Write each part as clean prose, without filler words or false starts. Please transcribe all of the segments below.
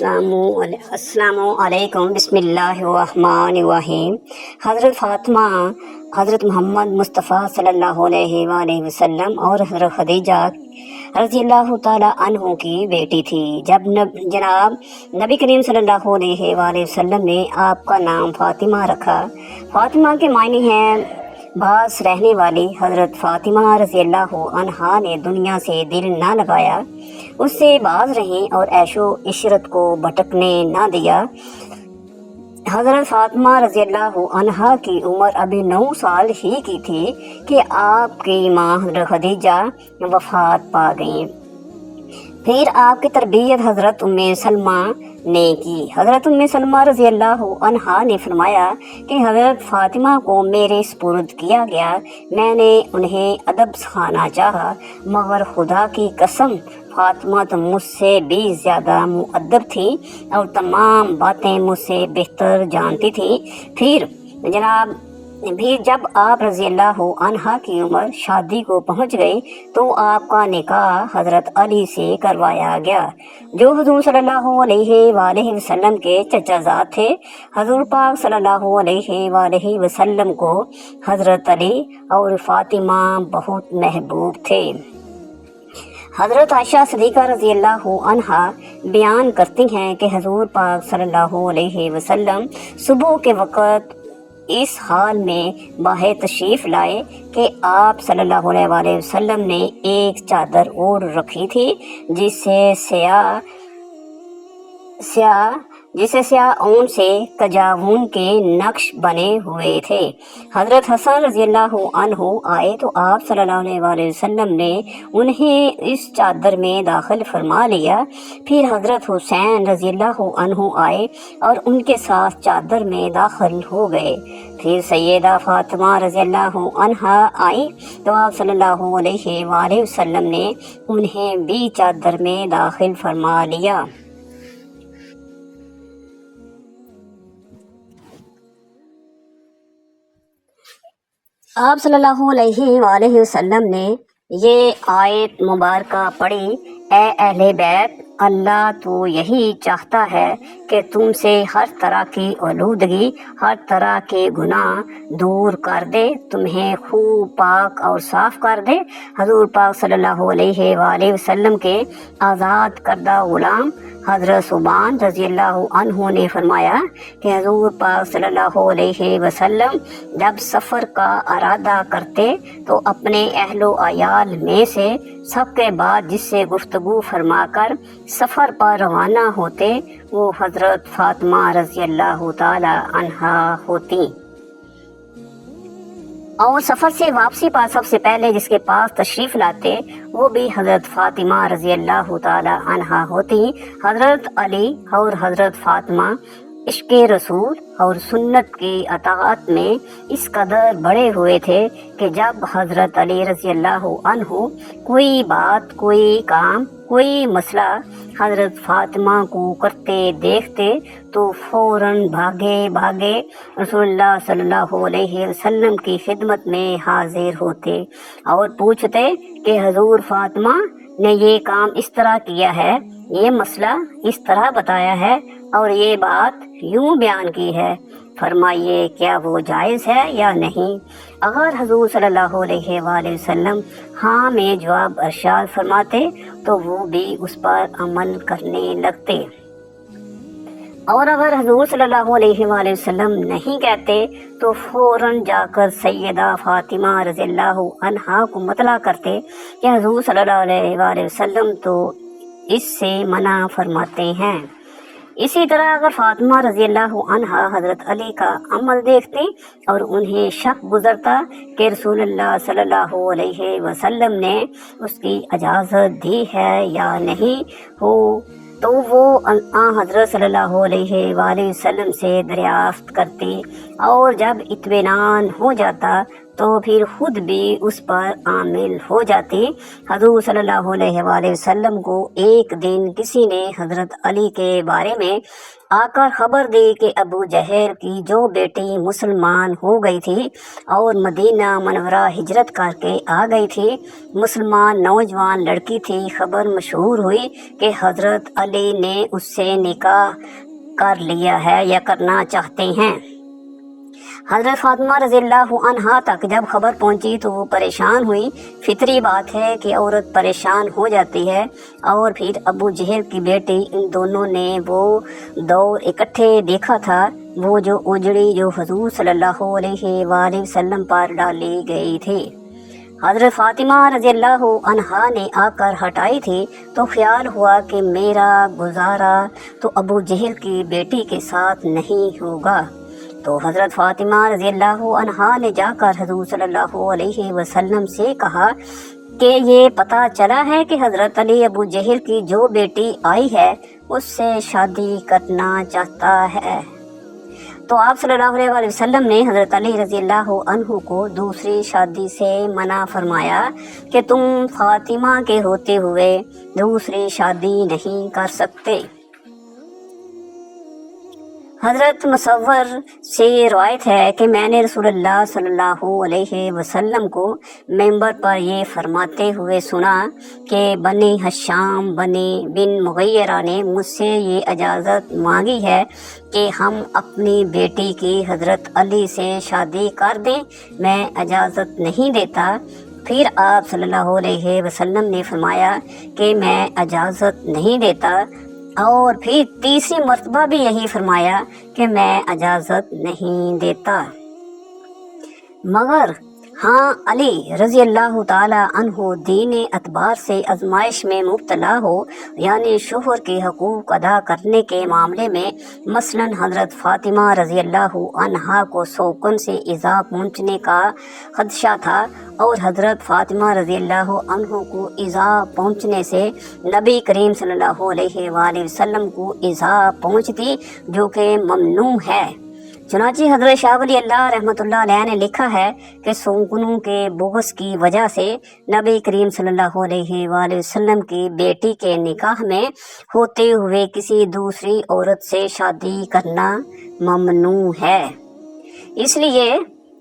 السلام علیکم، بسم اللہ الرحمن الرحیم۔ حضرت فاطمہ حضرت محمد مصطفیٰ صلی اللہ علیہ وآلہ وسلم اور حضرت خدیجہ رضی اللہ تعالیٰ عنہ کی بیٹی تھی۔ جب جناب نبی کریم صلی اللہ علیہ وآلہ وسلم نے آپ کا نام فاطمہ رکھا۔ فاطمہ کے معنی ہیں باس رہنے والی۔ حضرت فاطمہ رضی اللہ عنہا نے دنیا سے دل نہ لگایا، اس سے باز رہیں اور عیش و عشرت کو بھٹکنے نہ دیا۔ حضرت فاطمہ رضی اللہ عنہا کی عمر ابھی 9 سال ہی کی تھی کہ آپ کی ماں حضرت خدیجہ وفات پا گئیں۔ پھر آپ کی تربیت حضرت ام سلمہ نے کی۔ حضرت ام سلمہ رضی اللہ عنہا نے فرمایا کہ حضرت فاطمہ کو میرے سپرد کیا گیا، میں نے انہیں ادب سکھانا چاہا، مگر خدا کی قسم فاطمہ تو مجھ سے بھی زیادہ مؤدب تھی اور تمام باتیں مجھ سے بہتر جانتی تھی۔ پھر جب آپ رضی اللہ عنہا کی عمر شادی کو پہنچ گئی تو آپ کا نکاح حضرت علی سے کروایا گیا، جو حضور صلی اللہ علیہ وآلہ وسلم کے چچا زاد تھے۔ حضور پاک صلی اللہ علیہ وآلہ وسلم کو حضرت علی اور فاطمہ بہت محبوب تھے۔ حضرت عائشہ صدیقہ رضی اللہ عنہا بیان کرتی ہیں کہ حضور پاک صلی اللہ علیہ وسلم صبح کے وقت اس حال میں باہر تشریف لائے کہ آپ صلی اللہ علیہ وآلہ وسلم نے ایک چادر اوڑھ رکھی تھی جسے سیاہ اون سے کجاون کے نقش بنے ہوئے تھے۔ حضرت حسن رضی اللہ عنہ آئے تو آپ صلی اللہ علیہ وآلہ وسلم نے انہیں اس چادر میں داخل فرما لیا۔ پھر حضرت حسین رضی اللہ عنہ آئے اور ان کے ساتھ چادر میں داخل ہو گئے۔ پھر سیدہ فاطمہ رضی اللہ عنہا آئی تو آپ صلی اللہ علیہ وآلہ وسلم نے انہیں بھی چادر میں داخل فرما لیا۔ آپ صلی اللہ علیہ وآلہ وسلم نے یہ آیت مبارکہ پڑھی، اے اہل بیت، اللہ تو یہی چاہتا ہے کہ تم سے ہر طرح کی آلودگی، ہر طرح کے گناہ دور کر دے، تمہیں خوب پاک اور صاف کر دے۔ حضور پاک صلی اللہ علیہ وآلہ وسلم کے آزاد کردہ غلام حضرت ثوبان رضی اللہ عنہ نے فرمایا کہ حضور پاک صلی اللہ علیہ وسلم جب سفر کا ارادہ کرتے تو اپنے اہل و عیال میں سے سب کے بعد جس سے گفتگو فرما کر سفر پر روانہ ہوتے وہ حضرت فاطمہ رضی اللہ تعالی عنہا ہوتی، اور سفر سے واپسی پر سب سے پہلے جس کے پاس تشریف لاتے وہ بھی حضرت فاطمہ رضی اللہ تعالی عنہا ہوتی۔ حضرت علی اور حضرت فاطمہ عشق رسول اور سنت کی اطاعت میں اس قدر بڑے ہوئے تھے کہ جب حضرت علی رضی اللہ عنہ کوئی بات، کوئی کام، کوئی مسئلہ حضرت فاطمہ کو کرتے دیکھتے تو فوراً بھاگے رسول اللہ صلی اللہ علیہ وسلم کی خدمت میں حاضر ہوتے اور پوچھتے کہ حضور فاطمہ نے یہ کام اس طرح کیا ہے، یہ مسئلہ اس طرح بتایا ہے اور یہ بات یوں بیان کی ہے، فرمائیے کیا وہ جائز ہے یا نہیں۔ اگر حضور صلی اللہ علیہ وآلہ وسلم ہاں میں جواب ارشاد فرماتے تو وہ بھی اس پر عمل کرنے لگتے، اور اگر حضور صلی اللہ علیہ وآلہ وسلم نہیں کہتے تو فوراً جا کر سیدہ فاطمہ رضی اللہ عنہا کو مطلع کرتے کہ حضور صلی اللہ علیہ وآلہ وسلم تو اس سے منع فرماتے ہیں۔ اسی طرح اگر فاطمہ رضی اللہ عنہا حضرت علی کا عمل دیکھتی اور انہیں شک گزرتا کہ رسول اللہ صلی اللہ علیہ وسلم نے اس کی اجازت دی ہے یا نہیں ہو تو وہ حضرت صلی اللہ علیہ وآلہ وسلم سے دریافت کرتی، اور جب اطمینان ہو جاتا تو پھر خود بھی اس پر عامل ہو جاتی۔ حضور صلی اللہ علیہ وآلہ وسلم کو ایک دن کسی نے حضرت علی کے بارے میں آ کر خبر دی کہ ابو جہل کی جو بیٹی مسلمان ہو گئی تھی اور مدینہ منورہ ہجرت کر کے آ گئی تھی، مسلمان نوجوان لڑکی تھی، خبر مشہور ہوئی کہ حضرت علی نے اس سے نکاح کر لیا ہے یا کرنا چاہتے ہیں۔ حضرت فاطمہ رضی اللہ عنہا تک جب خبر پہنچی تو وہ پریشان ہوئی۔ فطری بات ہے کہ عورت پریشان ہو جاتی ہے۔ اور پھر ابو جہل کی بیٹی، ان دونوں نے وہ دور اکٹھے دیکھا تھا، وہ جو اجڑی جو حضور صلی اللہ علیہ وآلہ وسلم پر ڈالی گئی تھی، حضرت فاطمہ رضی اللہ عنہا نے آ کر ہٹائی تھی۔ تو خیال ہوا کہ میرا گزارا تو ابو جہل کی بیٹی کے ساتھ نہیں ہوگا، تو حضرت فاطمہ رضی اللہ عنہا نے جا کر حضور صلی اللہ علیہ وسلم سے کہا کہ یہ پتہ چلا ہے کہ حضرت علی ابو جہل کی جو بیٹی آئی ہے اس سے شادی کرنا چاہتا ہے۔ تو آپ صلی اللہ علیہ وسلم نے حضرت علی رضی اللہ عنہ کو دوسری شادی سے منع فرمایا کہ تم فاطمہ کے ہوتے ہوئے دوسری شادی نہیں کر سکتے۔ حضرت مصور سے روایت ہے کہ میں نے رسول اللہ صلی اللہ علیہ وسلم کو ممبر پر یہ فرماتے ہوئے سنا کہ بنی حشام بن مغیرہ نے مجھ سے یہ اجازت مانگی ہے کہ ہم اپنی بیٹی کی حضرت علی سے شادی کر دیں، میں اجازت نہیں دیتا۔ پھر آپ صلی اللہ علیہ وسلم نے فرمایا کہ میں اجازت نہیں دیتا، اور پھر تیسری مرتبہ بھی یہی فرمایا کہ میں اجازت نہیں دیتا، مگر ہاں علی رضی اللہ تعالی عنہ دین اعتبار سے آزمائش میں مبتلا ہو، یعنی شوہر کے حقوق ادا کرنے کے معاملے میں، مثلا حضرت فاطمہ رضی اللہ عنہا کو سوکن سے ایذا پہنچنے کا خدشہ تھا، اور حضرت فاطمہ رضی اللہ عنہ کو ایذا پہنچنے سے نبی کریم صلی اللہ علیہ وآلہ وسلم کو ایذا پہنچتی، جو کہ ممنوع ہے۔ چنانچہ حضرت شاہ ولی اللہ رحمۃ اللہ علیہ نے لکھا ہے کہ سوکنوں کے بغض کی وجہ سے نبی کریم صلی اللہ علیہ وآلہ وسلم کی بیٹی کے نکاح میں ہوتے ہوئے کسی دوسری عورت سے شادی کرنا ممنوع ہے، اس لیے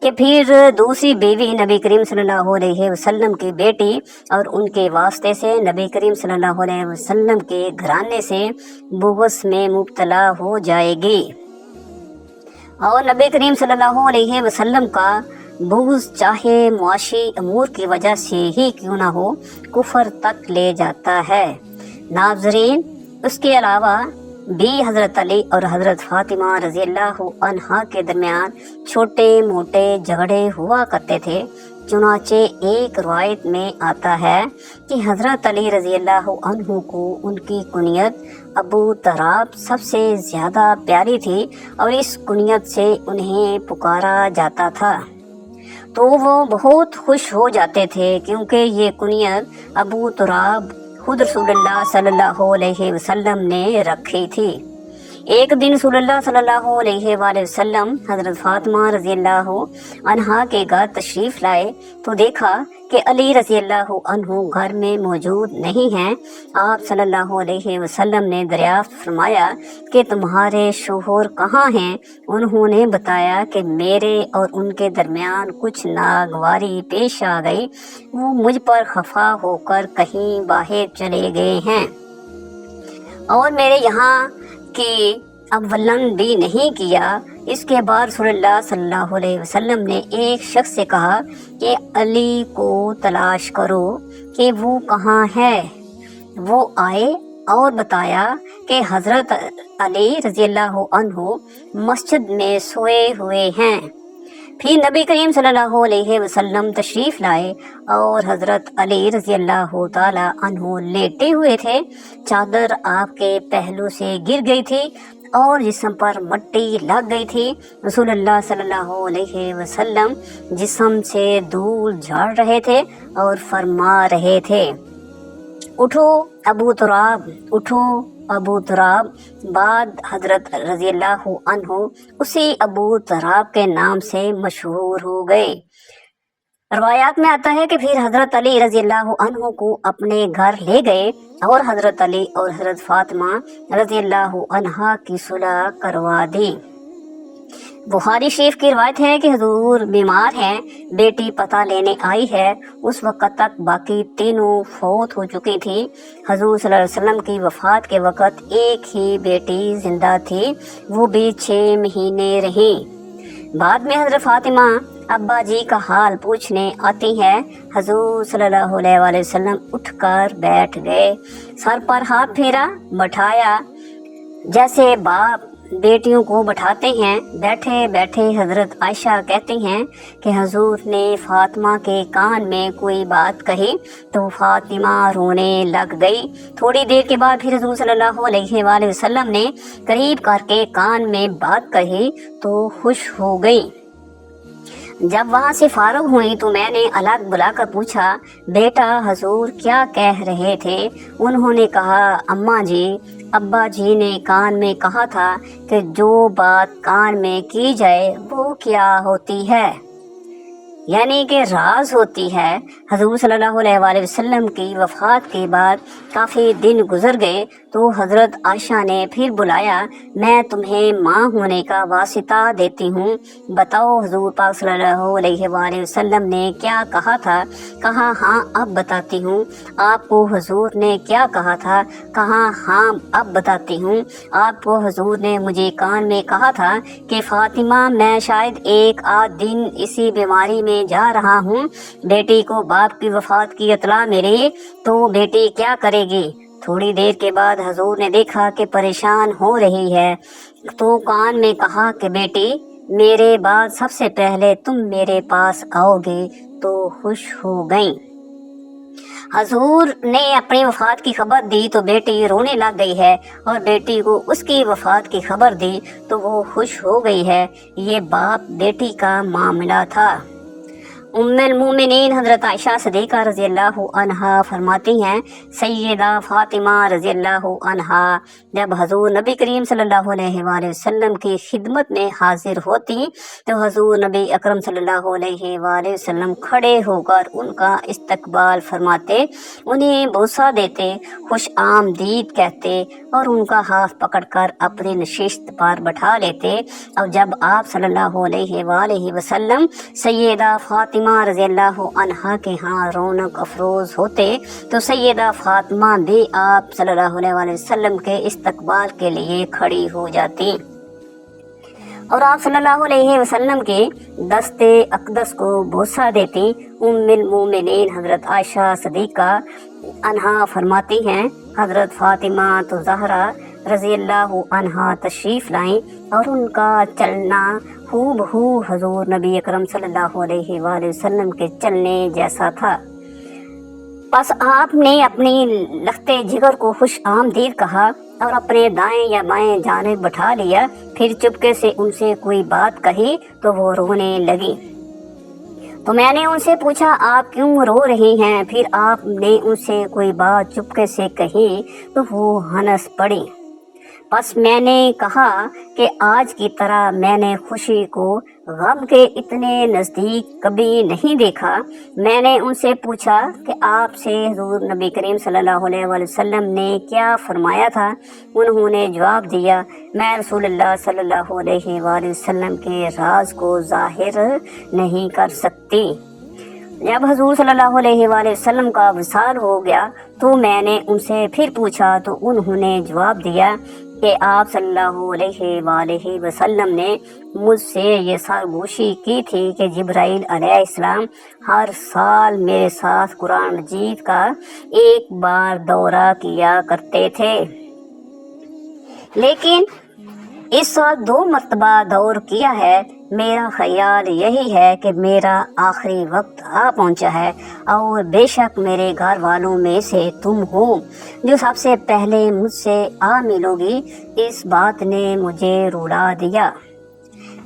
کہ پھر دوسری بیوی نبی کریم صلی اللہ علیہ وسلم کی بیٹی اور ان کے واسطے سے نبی کریم صلی اللہ علیہ وسلم کے گھرانے سے بغض میں مبتلا ہو جائے گی، اور نبی کریم صلی اللہ علیہ وسلم کا بغض چاہے معاشی امور کی وجہ سے ہی کیوں نہ ہو، کفر تک لے جاتا ہے۔ ناظرین، اس کے علاوہ بھی حضرت علی اور حضرت فاطمہ رضی اللہ عنہا کے درمیان چھوٹے موٹے جھگڑے ہوا کرتے تھے۔ چنانچہ ایک روایت میں آتا ہے کہ حضرت علی رضی اللہ عنہ کو ان کی کنیت ابو تراب سب سے زیادہ پیاری تھی، اور اس کنیت سے انہیں پکارا جاتا تھا، تو وہ بہت خوش ہو جاتے تھے، کیونکہ یہ کنیت ابو تراب خود رسول اللہ صلی اللہ علیہ وسلم نے رکھی تھی۔ ایک دن رسول اللہ صلی اللہ علیہ وآلہ وسلم حضرت فاطمہ رضی اللہ عنہا کے گھر تشریف لائے تو دیکھا کہ علی رضی اللہ عنہ گھر میں موجود نہیں ہیں۔ آپ صلی اللہ علیہ وسلم نے دریافت فرمایا کہ تمہارے شوہر کہاں ہیں؟ انہوں نے بتایا کہ میرے اور ان کے درمیان کچھ ناگواری پیش آ گئی، وہ مجھ پر خفا ہو کر کہیں باہر چلے گئے ہیں، اور میرے یہاں کہ اولن بھی نہیں کیا۔ اس کے بعد رسول اللہ صلی اللہ علیہ وسلم نے ایک شخص سے کہا کہ علی کو تلاش کرو کہ وہ کہاں ہے۔ وہ آئے اور بتایا کہ حضرت علی رضی اللہ عنہ مسجد میں سوئے ہوئے ہیں۔ پھر نبی کریم صلی اللہ علیہ وسلم تشریف لائے اور حضرت علی رضی اللہ تعالی عنہ لیٹے ہوئے تھے، چادر آپ کے پہلو سے گر گئی تھی اور جسم پر مٹی لگ گئی تھی۔ رسول اللہ صلی اللہ علیہ وسلم جسم سے دھول جھاڑ رہے تھے اور فرما رہے تھے، اٹھو ابو تراب، اٹھو ابو تراب۔ بعد حضرت رضی اللہ عنہ اسی ابو تراب کے نام سے مشہور ہو گئے۔ روایات میں آتا ہے کہ پھر حضرت علی رضی اللہ عنہ کو اپنے گھر لے گئے اور حضرت علی اور حضرت فاطمہ رضی اللہ عنہا کی صلح کروا دی۔ بخاری شریف کی روایت ہے کہ حضور بیمار ہیں، بیٹی پتہ لینے آئی ہے۔ اس وقت تک باقی تینوں فوت ہو چکی تھی۔ حضور صلی اللہ علیہ وسلم کی وفات کے وقت ایک ہی بیٹی زندہ تھی، وہ بھی 6 مہینے رہی۔ بعد میں حضرت فاطمہ ابا جی کا حال پوچھنے آتی ہے۔ حضور صلی اللہ علیہ وآلہ وسلم اٹھ کر بیٹھ گئے، سر پر ہاتھ پھیرا، بٹھایا جیسے باپ بیٹیوں کو بٹھاتے ہیں۔ بیٹھے بیٹھے حضرت عائشہ کہتی ہیں کہ حضور نے فاطمہ کے کان میں کوئی بات کہی تو فاطمہ رونے لگ گئی۔ تھوڑی دیر کے بعد پھر حضور صلی اللہ علیہ وآلہ وسلم نے قریب کر کے کان میں بات کہی تو خوش ہو گئی۔ جب وہاں سے فارغ ہوئی تو میں نے الگ بلا کر پوچھا، بیٹا حضور کیا کہہ رہے تھے؟ انہوں نے کہا، اماں جی، ابا جی نے کان میں کہا تھا کہ جو بات کان میں کی جائے وہ کیا ہوتی ہے، یعنی کہ راز ہوتی ہے۔ حضور صلی اللہ علیہ وآلہ وسلم کی وفات کے بعد کافی دن گزر گئے تو حضرت عائشہ نے پھر بلایا، میں تمہیں ماں ہونے کا واسطہ دیتی ہوں، بتاؤ حضور پاک صلی اللہ علیہ وآلہ وسلم نے کیا کہا تھا؟ کہا ہاں اب بتاتی ہوں۔ آپ کو حضور نے کیا کہا تھا؟ کہا ہاں اب بتاتی ہوں۔ آپ کو حضور نے مجھے کان میں کہا تھا کہ فاطمہ میں شاید 1 آدھ دن اسی بیماری میں جا رہا ہوں، بیٹی کو باپ کی وفات کی اطلاع ملی تو بیٹی کیا کرے گی؟ تھوڑی دیر کے بعد حضور نے دیکھا کہ پریشان ہو رہی ہے تو کان میں کہا کہ بیٹی میرے بعد سب سے پہلے تم میرے پاس آؤ گے تو خوش ہو گئیں۔ حضور نے اپنی وفات کی خبر دی تو بیٹی رونے لگ گئی ہے، اور بیٹی کو اس کی وفات کی خبر دی تو وہ خوش ہو گئی ہے۔ یہ باپ بیٹی کا معاملہ تھا۔ ام المومنین حضرت عائشہ صدیقہ رضی اللہ عنہا فرماتی ہیں، سیدہ فاطمہ رضی اللہ عنہا جب حضور نبی کریم صلی اللہ علیہ وآلہ وسلم کی خدمت میں حاضر ہوتی تو حضور نبی اکرم صلی اللہ علیہ وآلہ وسلم کھڑے ہو کر ان کا استقبال فرماتے، انہیں بوسہ دیتے، خوش آمدید کہتے اور ان کا ہاتھ پکڑ کر اپنی نشست پر بٹھا لیتے۔ اور جب آپ صلی اللہ علیہ وآلہ وسلم سیدہ فاطمہ رضی اللہ عنہا کے ہاں رونق افروز ہوتے تو سیدہ فاطمہ بھی آپ صلی اللہ علیہ وآلہ وسلم کے استقبال کے لیے کھڑی ہو جاتی اور آپ صلی اللہ علیہ وسلم کے دست اقدس کو بوسہ دیتی۔ ام المومنین حضرت عائشہ صدیقہ عنہا فرماتی ہیں، حضرت فاطمہ تو زہرا رضی اللہ عنہا تشریف لائیں اور ان کا چلنا ہو بہو حضور نبی اکرم صلی اللہ علیہ وآلہ وسلم کے چلنے جیسا تھا۔ پس آپ نے اپنی لختے جگر کو خوش آمدید کہا اور اپنے دائیں یا بائیں جانب بٹھا لیا، پھر چپکے سے ان سے کوئی بات کہی تو وہ رونے لگی۔ تو میں نے ان سے پوچھا، آپ کیوں رو رہی ہیں؟ پھر آپ نے ان سے کوئی بات چپکے سے کہی تو وہ ہنس پڑی۔ پس میں نے کہا کہ آج کی طرح میں نے خوشی کو غم کے اتنے نزدیک کبھی نہیں دیکھا۔ میں نے ان سے پوچھا کہ آپ سے حضور نبی کریم صلی اللہ علیہ وآلہ وسلم نے کیا فرمایا تھا؟ انہوں نے جواب دیا، میں رسول اللہ صلی اللہ علیہ وآلہ وسلم کے راز کو ظاہر نہیں کر سکتی۔ جب حضور صلی اللہ علیہ وآلہ وسلم کا وصال ہو گیا تو میں نے ان سے پھر پوچھا تو انہوں نے جواب دیا کہ آپ صلی اللہ علیہ وآلہ وسلم نے مجھ سے یہ سرگوشی کی تھی کہ جبرائیل علیہ السلام ہر سال میرے ساتھ قرآن مجید کا 1 بار دورہ کیا کرتے تھے، لیکن اس سال 2 مرتبہ دور کیا ہے۔ میرا خیال یہی ہے کہ میرا آخری وقت آ پہنچا ہے اور بے شک میرے گھر والوں میں سے تم ہو جو سب سے پہلے مجھ سے آ ملو گی۔ اس بات نے مجھے رلا دیا۔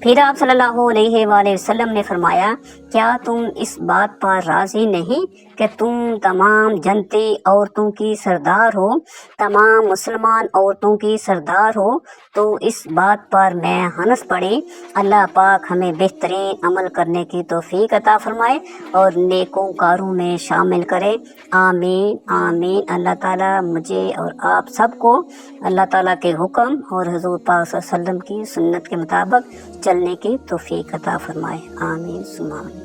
پھر آپ صلی اللہ علیہ وآلہ وسلم نے فرمایا، کیا تم اس بات پر راضی نہیں کہ تم تمام جنتی عورتوں کی سردار ہو، تمام مسلمان عورتوں کی سردار ہو؟ تو اس بات پر میں ہنس پڑی۔ اللہ پاک ہمیں بہترین عمل کرنے کی توفیق عطا فرمائے اور نیکوکاروں میں شامل کرے، آمین آمین۔ اللہ تعالیٰ مجھے اور آپ سب کو اللہ تعالیٰ کے حکم اور حضور پاک صلی اللہ علیہ وسلم کی سنت کے مطابق چلنے کی توفیق عطا فرمائے، آمین ثم آمین۔